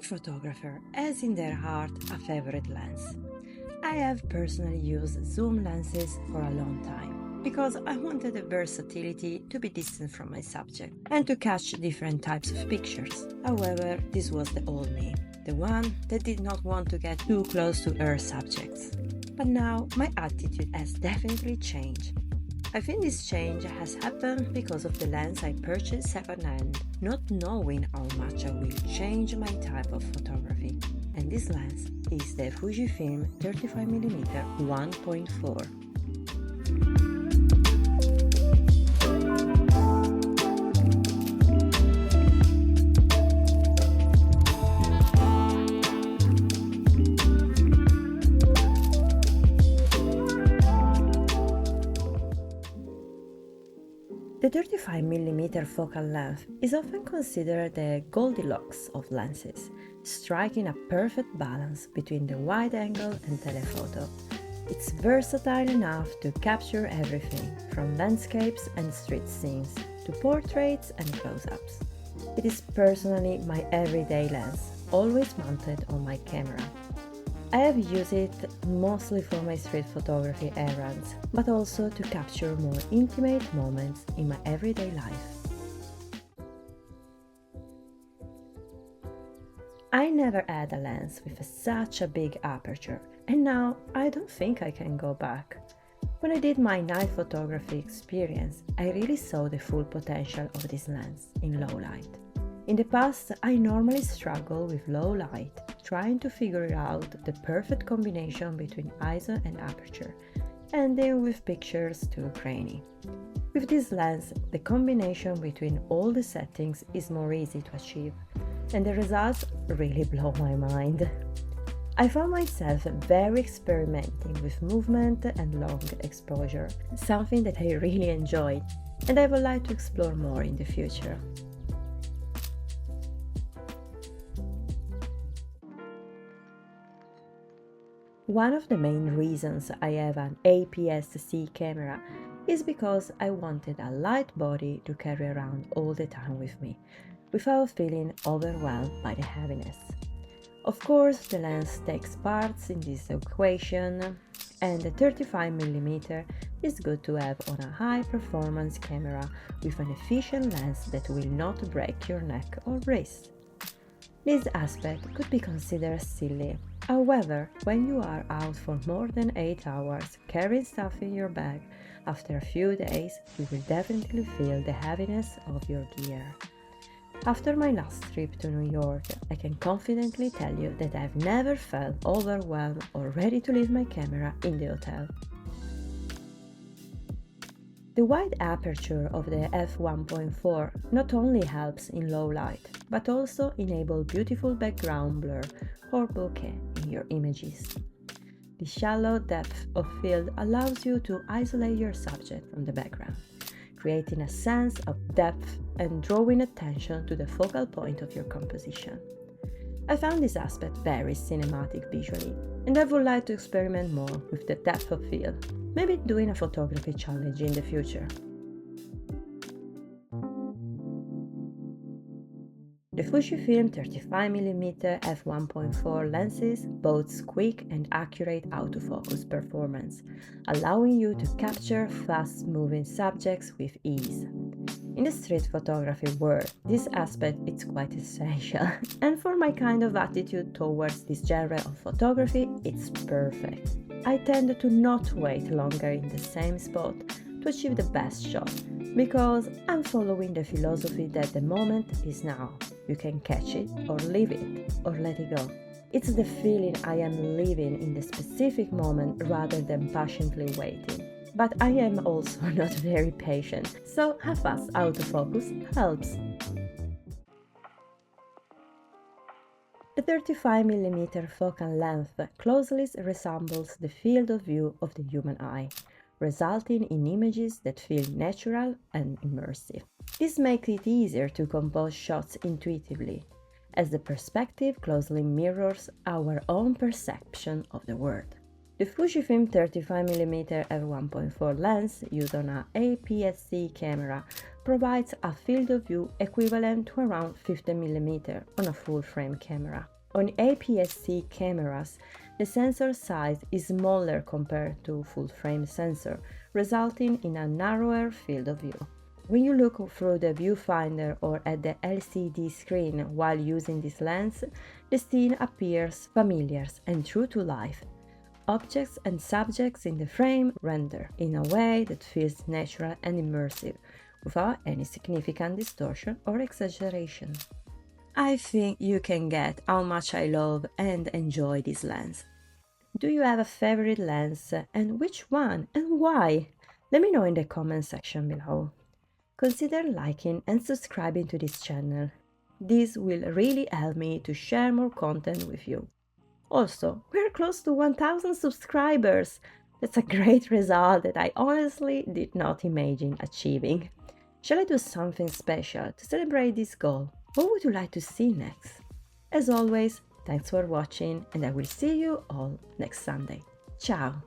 photographer has in their heart a favorite lens. I have personally used zoom lenses for a long time because I wanted the versatility to be distant from my subject and to catch different types of pictures. However, this was the old me, the one that did not want to get too close to her subjects. But now my attitude has definitely changed. I think this change has happened because of the lens I purchased second-hand, not knowing how much I will change my type of photography. And this lens is the Fujifilm 35mm 1.4. The 35mm focal length is often considered the Goldilocks of lenses, striking a perfect balance between the wide angle and telephoto. It's versatile enough to capture everything, from landscapes and street scenes to portraits and close-ups. It is personally my everyday lens, always mounted on my camera. I have used it mostly for my street photography errands, but also to capture more intimate moments in my everyday life. I never had a lens with such a big aperture, and now I don't think I can go back. When I did my night photography experience, I really saw the full potential of this lens in low light. In the past, I normally struggle with low light, trying to figure out the perfect combination between ISO and aperture, ending with pictures too grainy. With this lens, the combination between all the settings is more easy to achieve, and the results really blow my mind. I found myself very experimenting with movement and long exposure, something that I really enjoyed, and I would like to explore more in the future. One of the main reasons I have an APS-C camera is because I wanted a light body to carry around all the time with me, without feeling overwhelmed by the heaviness. Of course, the lens takes parts in this equation, and the 35mm is good to have on a high-performance camera with an efficient lens that will not break your neck or wrist. This aspect could be considered silly. However, when you are out for more than 8 hours carrying stuff in your bag, after a few days you will definitely feel the heaviness of your gear. After my last trip to New York, I can confidently tell you that I've never felt overwhelmed or ready to leave my camera in the hotel. The wide aperture of the f1.4 not only helps in low light, but also enable beautiful background blur or bokeh in your images. The shallow depth of field allows you to isolate your subject from the background, creating a sense of depth and drawing attention to the focal point of your composition. I found this aspect very cinematic visually, and I would like to experiment more with the depth of field, maybe doing a photography challenge in the future. The Fujifilm 35mm f1.4 lenses boasts quick and accurate autofocus performance, allowing you to capture fast-moving subjects with ease. In the street photography world, this aspect is quite essential, and for my kind of attitude towards this genre of photography, it's perfect. I tend to not wait longer in the same spot to achieve the best shot, because I'm following the philosophy that the moment is now. You can catch it, or leave it, or let it go. It's the feeling I am living in the specific moment rather than patiently waiting. But I am also not very patient, so a fast autofocus helps. The 35mm focal length closely resembles the field of view of the human eye, resulting in images that feel natural and immersive. This makes it easier to compose shots intuitively, as the perspective closely mirrors our own perception of the world. The Fujifilm 35mm f1.4 lens used on an APS-C camera provides a field of view equivalent to around 50mm on a full-frame camera. On APS-C cameras, the sensor size is smaller compared to full-frame sensor, resulting in a narrower field of view. When you look through the viewfinder or at the LCD screen while using this lens, the scene appears familiar and true to life. Objects and subjects in the frame render in a way that feels natural and immersive, without any significant distortion or exaggeration. I think you can get how much I love and enjoy this lens. Do you have a favorite lens, and which one and why? Let me know in the comment section below. Consider liking and subscribing to this channel. This will really help me to share more content with you. Also, we're close to 1000 subscribers. That's a great result that I honestly did not imagine achieving. Shall I do something special to celebrate this goal? What would you like to see next? As always, thanks for watching, and I will see you all next Sunday. Ciao!